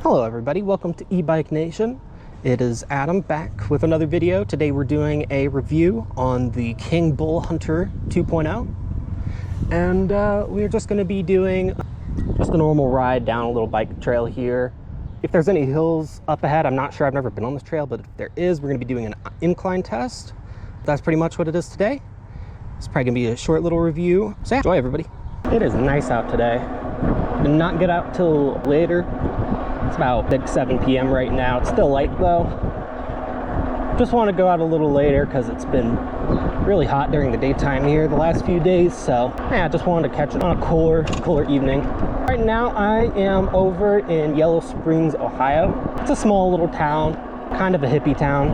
Hello everybody, welcome to E-Bike Nation. It is Adam back with another video. Today we're doing a review on the King Bull Hunter 2.0. And we're just going to be doing just a normal ride down a little bike trail here. If there's any hills up ahead, I'm not sure, I've never been on this trail, but if there is, we're going to be doing an incline test. That's pretty much what it is today. It's probably going to be a short little review. So yeah, enjoy everybody. It is nice out today. Did not get out till later. It's about 7 p.m. right now. It's still light though. Just want to go out a little later because it's been really hot during the daytime here the last few days. So yeah, just wanted to catch it on a cooler evening. Right now I am over in Yellow Springs, Ohio. It's a small little town, kind of a hippie town,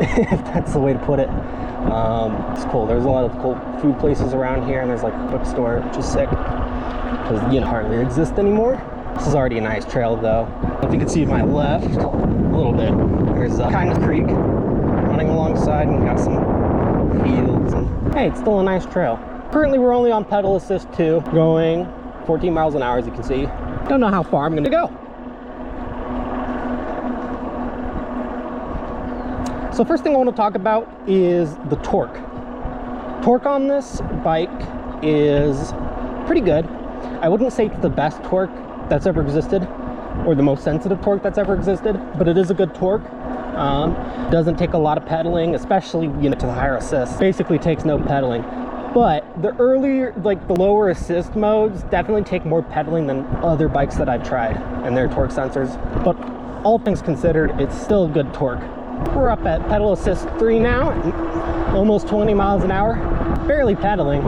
if that's the way to put it. It's cool. There's a lot of cool food places around here, and there's like a bookstore, which is sick because you know hardly exist anymore. This is already a nice trail though. If you can see to my left a little bit, there's Kindness Creek running alongside, and we got some fields, and hey, it's still a nice trail. Currently we're only on pedal assist 2, going 14 miles an hour, as you can see. Don't know how far I'm gonna go. So first thing I want to talk about is the torque. Torque on this bike is pretty good. I wouldn't say it's the best torque that's ever existed, or the most sensitive torque that's ever existed, but it is a good torque. Doesn't take a lot of pedaling, especially to the higher assist. Basically takes no pedaling. But the earlier, like the lower assist modes, definitely take more pedaling than other bikes that I've tried and their torque sensors. But all things considered, it's still a good torque. We're up at pedal assist 3 now, almost 20 miles an hour, barely pedaling.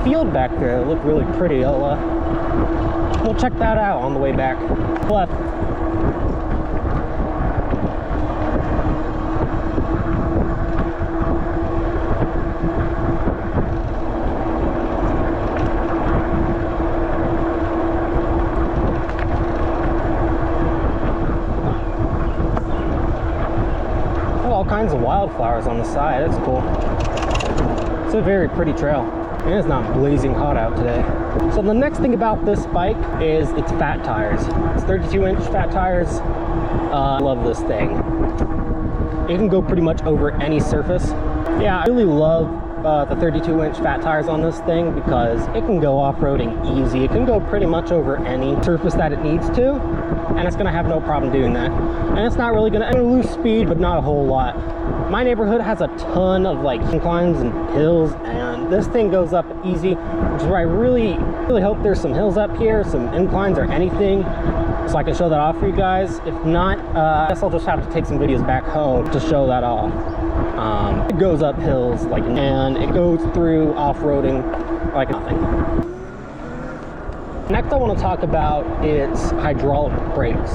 Field back there look really pretty. We'll check that out on the way back. Left. All kinds of wildflowers on the side. That's cool. It's a very pretty trail, and it's not blazing hot out today. So the next thing about this bike is its fat tires. It's 32-inch fat tires. I love this thing. It can go pretty much over any surface. Yeah, I really love the 32-inch fat tires on this thing because it can go off-roading easy. It can go pretty much over any surface that it needs to, and it's gonna have no problem doing that. And it's not really gonna lose speed, but not a whole lot. My neighborhood has a ton of like inclines and hills, and this thing goes up easy, which is where I really hope there's some hills up here, some inclines or anything, so I can show that off for you guys. If not, I guess I'll just have to take some videos back home to show that off. It goes up hills and it goes through off-roading like nothing. Next I want to talk about its hydraulic brakes,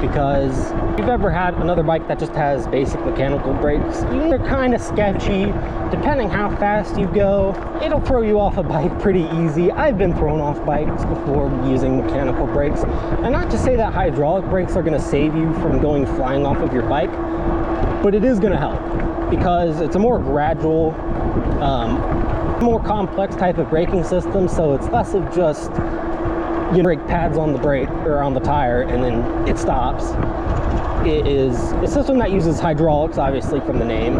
because if you've ever had another bike that just has basic mechanical brakes, they're kind of sketchy. Depending how fast you go, it'll throw you off a bike pretty easy. I've been thrown off bikes before using mechanical brakes, and not to say that hydraulic brakes are going to save you from going flying off of your bike, but it is going to help because it's a more gradual, more complex type of braking system, so it's less of just brake pads on the brake or on the tire and then it stops. It is a system that uses hydraulics, obviously from the name,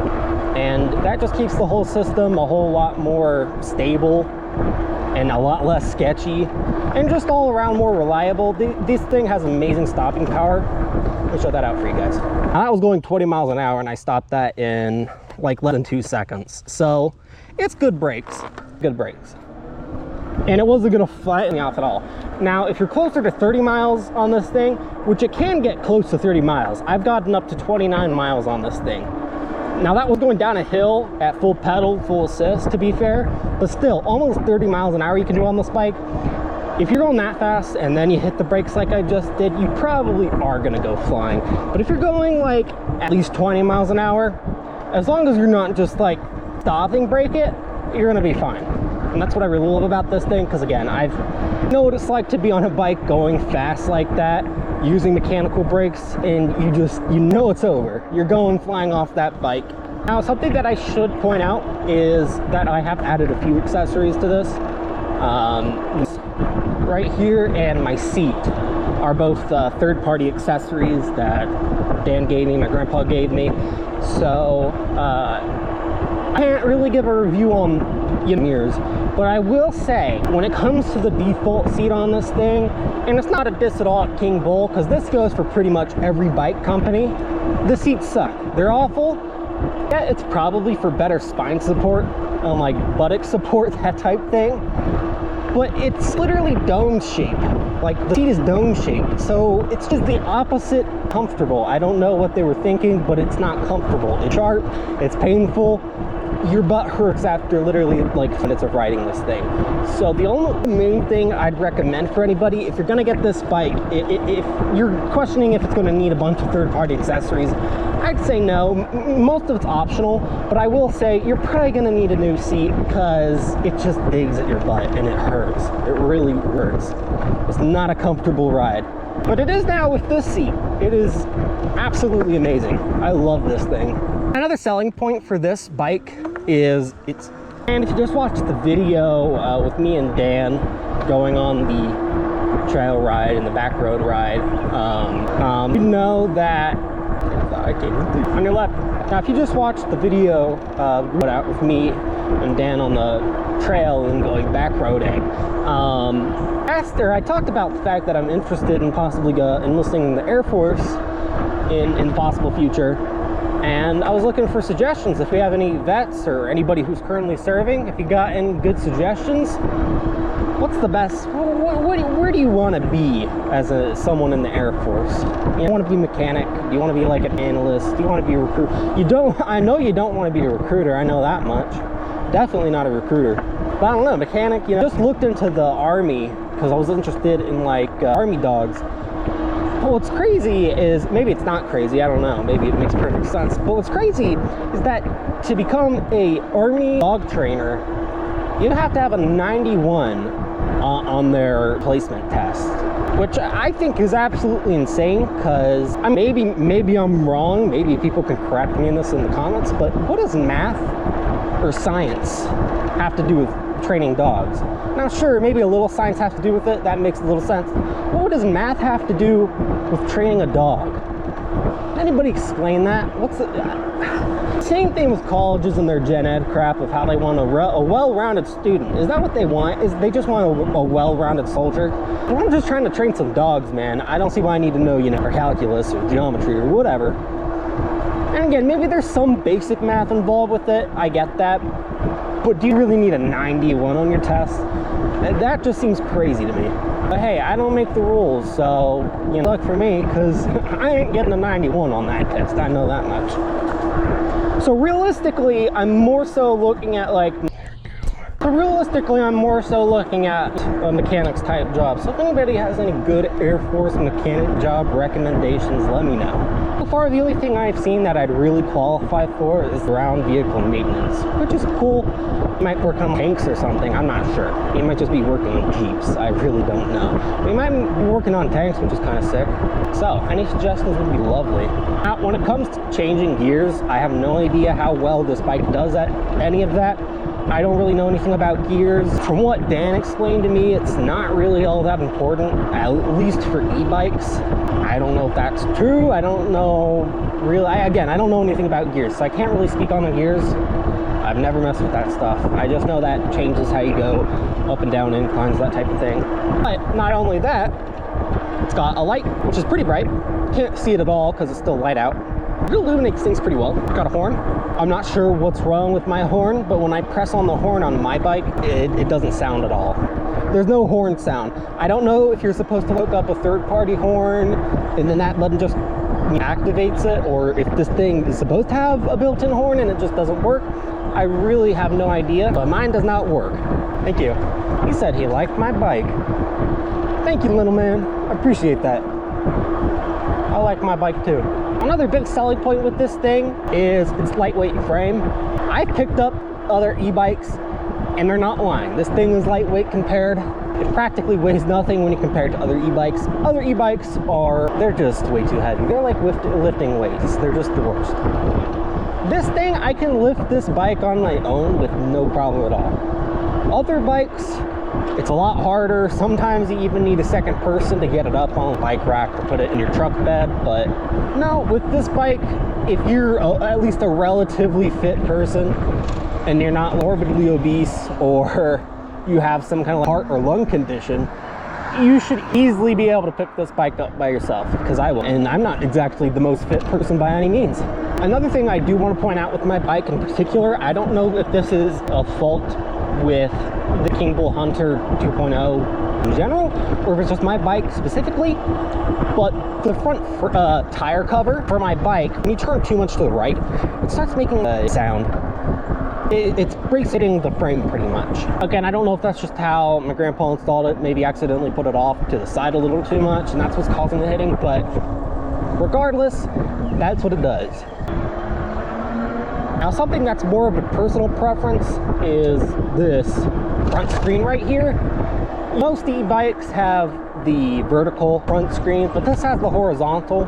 and that just keeps the whole system a whole lot more stable and a lot less sketchy and just all around more reliable. This thing has amazing stopping power. Let me show that out for you guys. I was going 20 miles an hour and I stopped that in like less than 2 seconds. So it's good brakes, and it wasn't gonna flatten me off at all. Now, if you're closer to 30 miles on this thing, which it can get close to 30 miles, I've gotten up to 29 miles on this thing. Now that was going down a hill at full pedal, full assist, to be fair, but still, almost 30 miles an hour you can do on this bike. If you're going that fast and then you hit the brakes like I just did, you probably are gonna go flying. But if you're going like at least 20 miles an hour, as long as you're not just like stopping brake it, you're gonna be fine. And that's what I really love about this thing, because again, I know what it's like to be on a bike going fast like that, using mechanical brakes, and you know it's over. You're going flying off that bike. Now, something that I should point out is that I have added a few accessories to this. Right here, and my seat. are both third-party accessories that Dan gave me, my grandpa gave me. So I can't really give a review on mirrors, but I will say when it comes to the default seat on this thing, and it's not a diss at all at King Bull, because this goes for pretty much every bike company, the seats suck. They're awful. Yeah, it's probably for better spine support, like buttock support, that type thing. But it's literally dome shaped. Like, the seat is dome shaped, so it's just the opposite comfortable. I don't know what they were thinking, but it's not comfortable. It's sharp, it's painful, your butt hurts after literally like minutes of riding this thing. So the only main thing I'd recommend for anybody, if you're gonna get this bike, if you're questioning if it's gonna need a bunch of third-party accessories, I'd say no. Most of it's optional, but I will say you're probably gonna need a new seat because it just digs at your butt and it hurts. It really hurts. It's not a comfortable ride, but it is now with this seat. It is absolutely amazing. I love this thing. Another selling point for this bike is and if you just watched the video with me and Dan going on the trail ride and the back road ride, you know that on your left. Now, if you just watched the video out with me and Dan on the trail and going back roading, I talked about the fact that I'm interested in possibly enlisting in the Air Force in the possible future. And I was looking for suggestions. If we have any vets or anybody who's currently serving, if you got any good suggestions, what's the best? Where do you want to be as someone in the Air Force? You want to be a mechanic? Do you want to be like an analyst? Do you want to be a recruiter? I know you don't want to be a recruiter. I know that much. Definitely not a recruiter. But I don't know, mechanic. Just looked into the Army because I was interested in like Army dogs. But what's crazy is, maybe it's not crazy, I don't know, maybe it makes perfect sense, but what's crazy is that to become a Army dog trainer, you have to have a 91 on their placement test, which I think is absolutely insane, because maybe I'm wrong, maybe people can correct me in this in the comments, but what does math or science have to do with training dogs? Now sure, maybe a little science has to do with it, that makes a little sense. But what does math have to do with training a dog? Anybody explain that? Same thing with colleges and their gen ed crap of how they want a well-rounded student. Is that what they want? Is they just want a well-rounded soldier? Well, I'm just trying to train some dogs, man. I don't see why I need to know, or calculus or geometry or whatever. And again, maybe there's some basic math involved with it, I get that. But do you really need a 91 on your test? That just seems crazy to me. But hey, I don't make the rules, so, luck for me, because I ain't getting a 91 on that test, I know that much. So realistically, I'm more so looking at a mechanics type job. So if anybody has any good Air Force mechanic job recommendations, let me know. So far, the only thing I've seen that I'd really qualify for is ground vehicle maintenance, which is cool. He might work on tanks or something, I'm not sure. He might just be working on Jeeps, I really don't know. But he might be working on tanks, which is kind of sick. So, any suggestions would be lovely. Now, when it comes to changing gears, I have no idea how well this bike does at any of that. I don't really know anything about gears. From what Dan explained to me, it's not really all that important, at least for e-bikes. I don't know if that's true. I don't know really. Again, I don't know anything about gears, so I can't really speak on the gears. I've never messed with that stuff. I just know that changes how you go up and down inclines, that type of thing. But not only that, it's got a light, which is pretty bright. Can't see it at all because it's still light out. It illuminates things pretty well. It's got a horn. I'm not sure what's wrong with my horn, but when I press on the horn on my bike, it doesn't sound at all. There's no horn sound. I don't know if you're supposed to hook up a third-party horn and then that button just activates it, or if this thing is supposed to have a built-in horn and it just doesn't work. I really have no idea, but mine does not work. Thank you. He said he liked my bike. Thank you, little man. I appreciate that. I like my bike too. Another big selling point with this thing is its lightweight frame. I picked up other e-bikes and they're not lying. This thing is lightweight compared. It practically weighs nothing when you compare it to other e-bikes. Other e-bikes they're just way too heavy. They're like lifting weights. They're just the worst. This thing, I can lift this bike on my own with no problem at all. Other bikes, It's a lot harder. Sometimes you even need a second person to get it up on a bike rack or put it in your truck bed. But no, with this bike, if you're at least a relatively fit person and you're not morbidly obese or you have some kind of heart or lung condition, you should easily be able to pick this bike up by yourself, because I will. And I'm not exactly the most fit person by any means. Another thing I do want to point out with my bike in particular, I don't know if this is a fault with the King Bull Hunter 2.0 in general, or if it's just my bike specifically, but the front tire cover for my bike, when you turn too much to the right, it starts making a sound. It's brake hitting the frame pretty much. Again, I don't know if that's just how my grandpa installed it, maybe accidentally put it off to the side a little too much, and that's what's causing the hitting, but regardless, that's what it does. Now, something that's more of a personal preference is this front screen right here. Most e-bikes have the vertical front screen, but this has the horizontal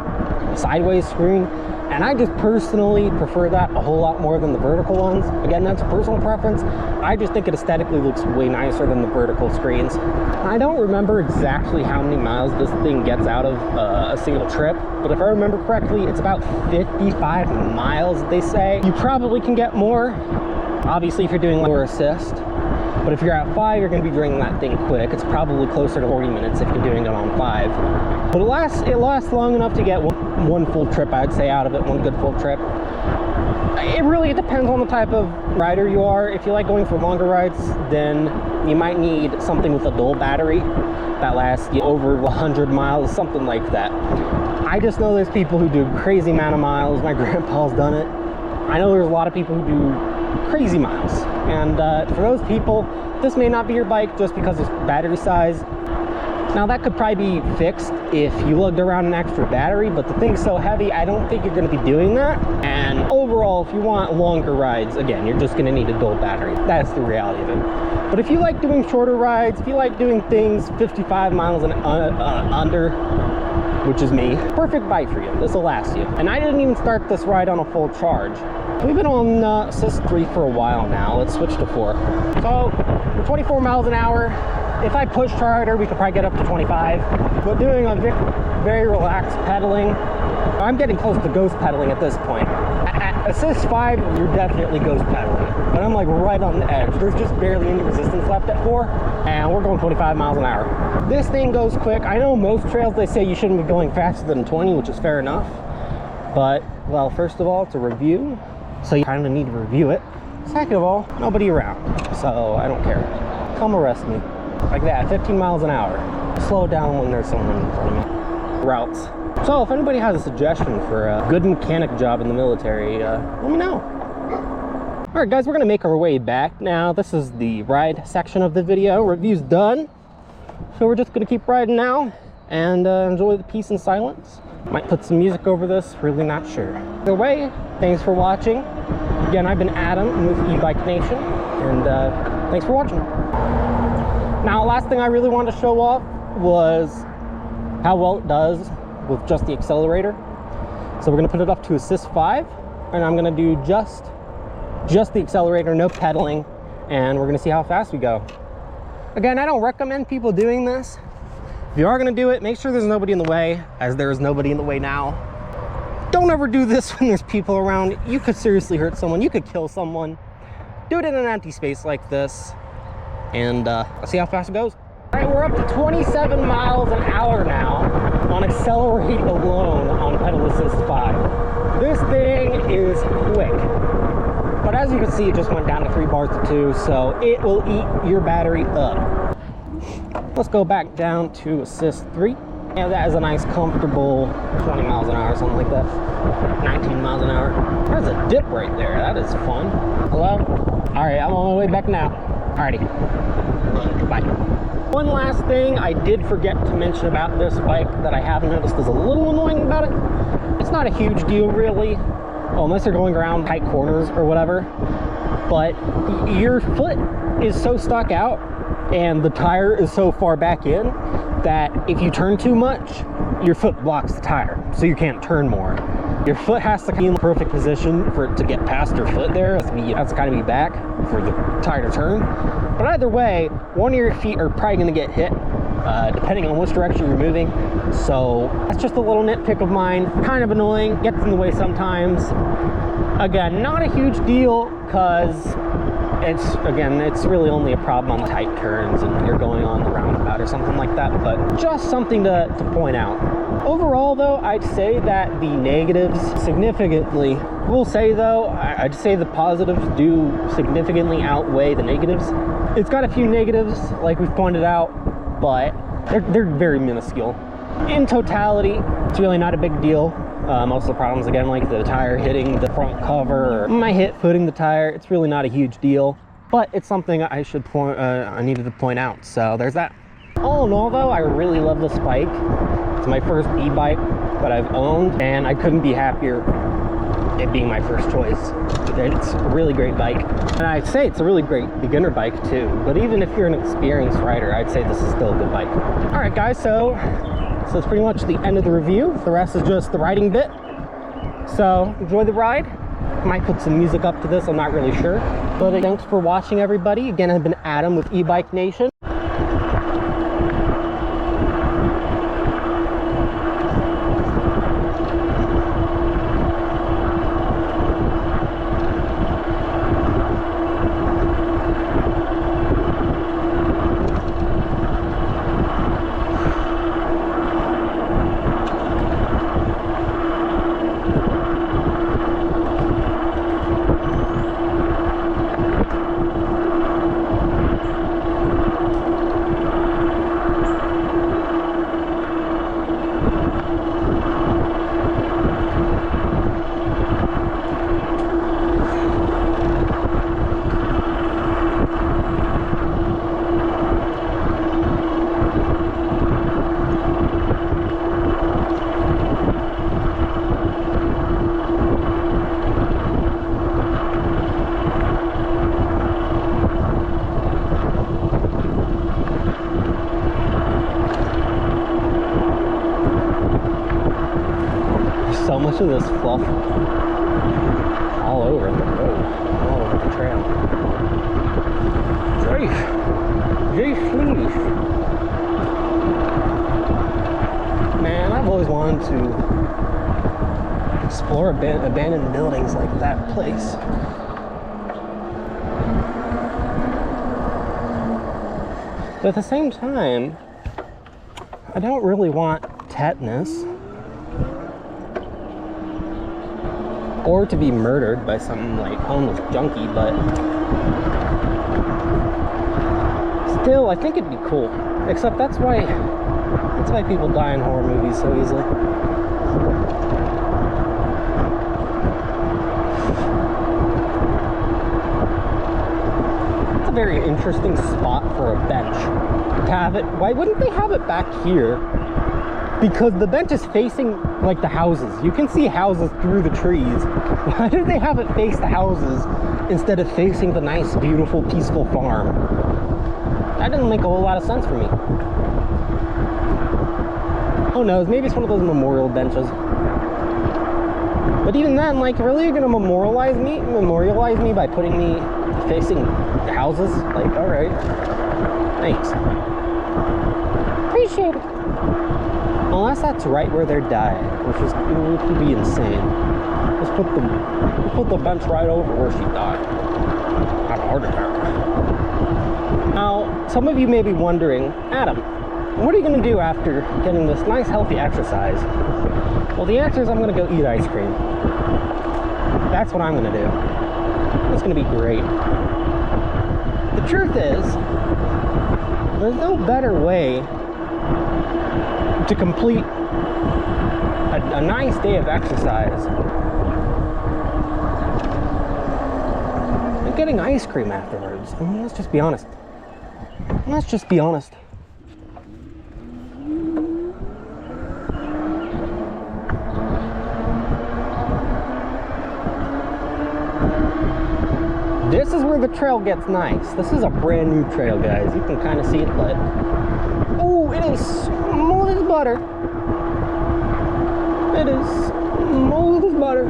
sideways screen, and I just personally prefer that a whole lot more than the vertical ones. Again, that's a personal preference. I just think it aesthetically looks way nicer than the vertical screens. I don't remember exactly how many miles this thing gets out of a single trip, but if I remember correctly, it's about 55 miles, they say. You probably can get more, obviously, if you're doing lower assist. But if you're at 5, you're going to be draining that thing quick. It's probably closer to 40 minutes if you're doing it on 5. But it lasts long enough to get one full trip, I'd say, out of it, one good full trip. It really depends on the type of rider you are. If you like going for longer rides, then you might need something with a dual battery that lasts over 100 miles, something like that. I just know there's people who do crazy amount of miles. My grandpa's done it. I know there's a lot of people who do crazy miles. And for those people, this may not be your bike just because of battery size. Now, that could probably be fixed if you lugged around an extra battery, but the thing's so heavy, I don't think you're going to be doing that. And overall, if you want longer rides, again, you're just going to need a dual battery. That's the reality of it. But if you like doing shorter rides, if you like doing things 55 miles and under, which is me, perfect bike for you. This will last you. And I didn't even start this ride on a full charge. We've been on Assist 3 for a while now. Let's switch to 4. So, we're 24 miles an hour. If I pushed harder, we could probably get up to 25. But doing a very relaxed pedaling, I'm getting close to ghost pedaling at this point. At Assist 5, you're definitely ghost pedaling. But I'm like right on the edge. There's just barely any resistance left at 4, and we're going 25 miles an hour. This thing goes quick. I know most trails, they say you shouldn't be going faster than 20, which is fair enough. But, well, first of all, it's a review, so you kind of need to review it. Second of all, nobody around, so I don't care. Come arrest me. Like that, 15 miles an hour. Slow down when there's someone in front of me. Routes. So if anybody has a suggestion for a good mechanic job in the military, let me know. All right, guys, we're gonna make our way back now. This is the ride section of the video. Review's done. So we're just gonna keep riding now and enjoy the peace and silence. Might put some music over this, really not sure. Either way, thanks for watching. Again, I've been Adam, I'm with E-Bike Nation, and thanks for watching. Now, last thing I really wanted to show off was how well it does with just the accelerator. So we're gonna put it up to Assist 5, and I'm gonna do just the accelerator, no pedaling, and we're gonna see how fast we go. Again, I don't recommend people doing this. If you are gonna do it, make sure there's nobody in the way, as there is nobody in the way now. Don't ever do this when there's people around. You could seriously hurt someone, you could kill someone. Do it in an empty space like this, and I'll see how fast it goes. All right, we're up to 27 miles an hour now on accelerate alone on pedal assist 5. This thing is quick, but as you can see, it just went down to 3 bars to 2, so it will eat your battery up. Let's go back down to Assist 3. Yeah, that is a nice comfortable 20 miles an hour, something like that. 19 miles an hour. There's a dip right there, that is fun. Hello? All right, I'm on my way back now. Alrighty, bye. One last thing I did forget to mention about this bike that I have noticed is a little annoying about it. It's not a huge deal really, unless you're going around tight corners or whatever, but your foot is so stuck out and the tire is so far back in that if you turn too much, your foot blocks the tire, so you can't turn more. Your foot has to be in the perfect position for it to get past your foot there. It has to kind of be back for the tire to turn. But either way, one of your feet are probably going to get hit, depending on which direction you're moving. So that's just a little nitpick of mine. Kind of annoying, gets in the way sometimes. Again, not a huge deal, because it's really only a problem on tight turns and you're going on the roundabout or something like that, but just something to point out. Overall though, I'd say that the negatives significantly, I'd say the positives do significantly outweigh the negatives. It's got a few negatives, like we've pointed out, but they're very minuscule. In totality, it's really not a big deal. Most of the problems, again, like the tire hitting the front cover or my hit footing the tire, it's really not a huge deal, but it's something I needed to point out. So there's that. All in all though, I really love this bike. It's my first e-bike that I've owned, and I couldn't be happier it being my first choice. It's a really great bike, and I'd say it's a really great beginner bike too, but even if you're an experienced rider, I'd say this is still a good bike. All right guys, so it's pretty much the end of the review. The rest is just the riding bit. So enjoy the ride. Might put some music up to this, I'm not really sure. But thanks for watching, everybody. Again, I've been Adam with E-Bike Nation. So much of this fluff all over the road, all over the trail. Jeez. Man, I've always wanted to explore abandoned buildings like that place. But at the same time, I don't really want tetanus or to be murdered by some like homeless junkie, but still, I think it'd be cool. Except that's why people die in horror movies so easily. It's a very interesting spot for a bench to have it. Why wouldn't they have it back here? Because the bench is facing like the houses. You can see houses through the trees. Why did they have it face the houses instead of facing the nice, beautiful, peaceful farm? That didn't make a whole lot of sense for me. Who knows? Maybe it's one of those memorial benches. But even then, like, really, you're gonna memorialize me by putting me facing the houses? Like, all right, thanks. Appreciate it. Unless that's right where they're dying, which would be insane. Let's put the bench right over where she died. Had a heart attack. Now, some of you may be wondering, Adam, what are you going to do after getting this nice, healthy exercise? Well, the answer is I'm going to go eat ice cream. That's what I'm going to do. It's going to be great. The truth is, there's no better way to complete a nice day of exercise and getting ice cream afterwards. I mean, let's just be honest. This is where the trail gets nice. This is a brand new trail, guys. You can kind of see it, but oh, it is smooth as butter. It is Smooth as butter.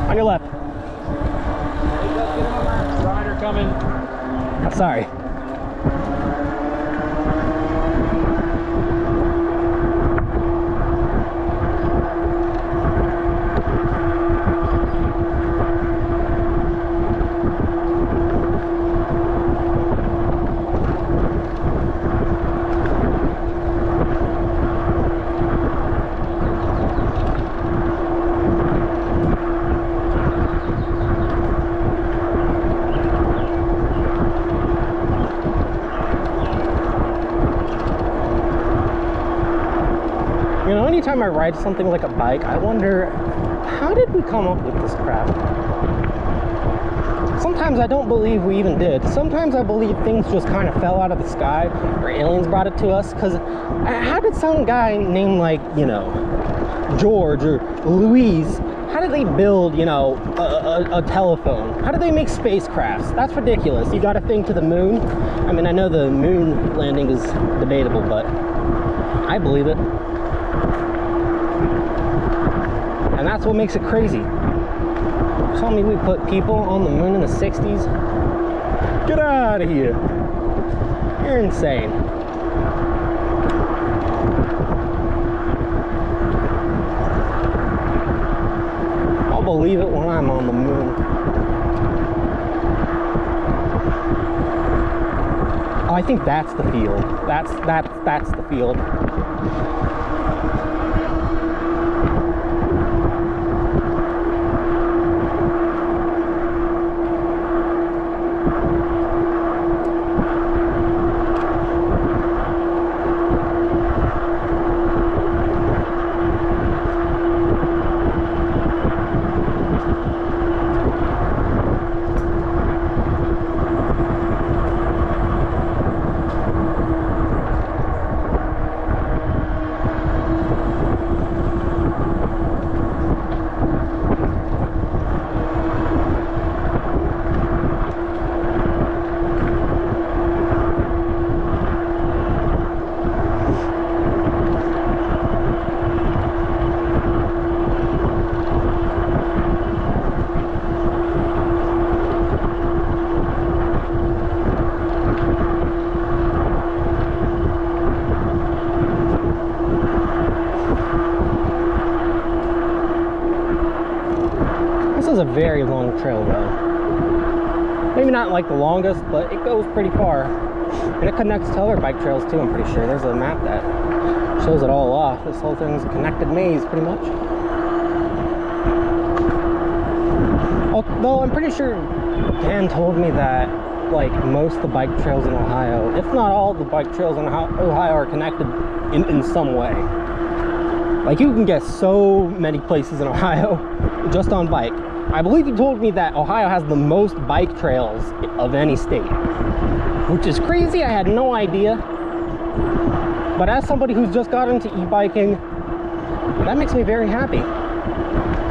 On your left. Rider coming. Oh, sorry. You know, anytime I ride something like a bike, I wonder, how did we come up with this crap? Sometimes I don't believe we even did. Sometimes I believe things just kind of fell out of the sky, or aliens brought it to us, because how did some guy named, like, you know, George or Louise, how did they build, you know, a telephone? How did they make spacecrafts? That's ridiculous. You got a thing to the moon? I mean, I know the moon landing is debatable, but I believe it. And that's what makes it crazy. Tell me we put people on the moon in the 60s? Get out of here. You're insane. I'll believe it when I'm on the moon. Oh, I think that's the field. That's the field. This is a very long trail though. Maybe not like the longest, but it goes pretty far. And it connects to other bike trails too, I'm pretty sure. There's a map that shows it all off. This whole thing's a connected maze pretty much. Although I'm pretty sure Dan told me that like most of the bike trails in Ohio, if not all the bike trails in Ohio are connected in some way. Like you can get so many places in Ohio just on bike. I believe he told me that Ohio has the most bike trails of any state, which is crazy. I had no idea. But as somebody who's just got into e-biking, that makes me very happy.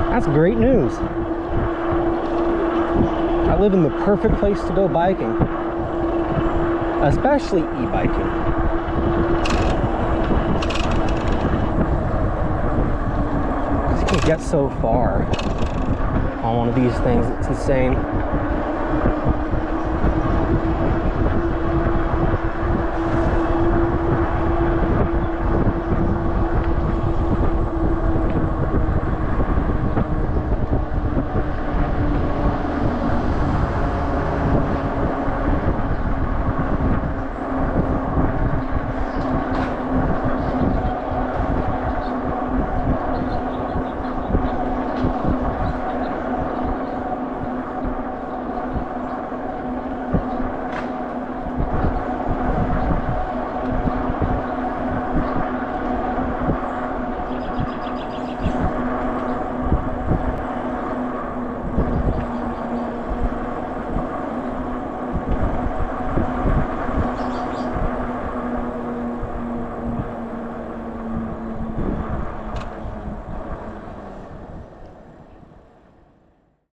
That's great news. I live in the perfect place to go biking, especially e-biking. You can get so far on one of these things. It's insane.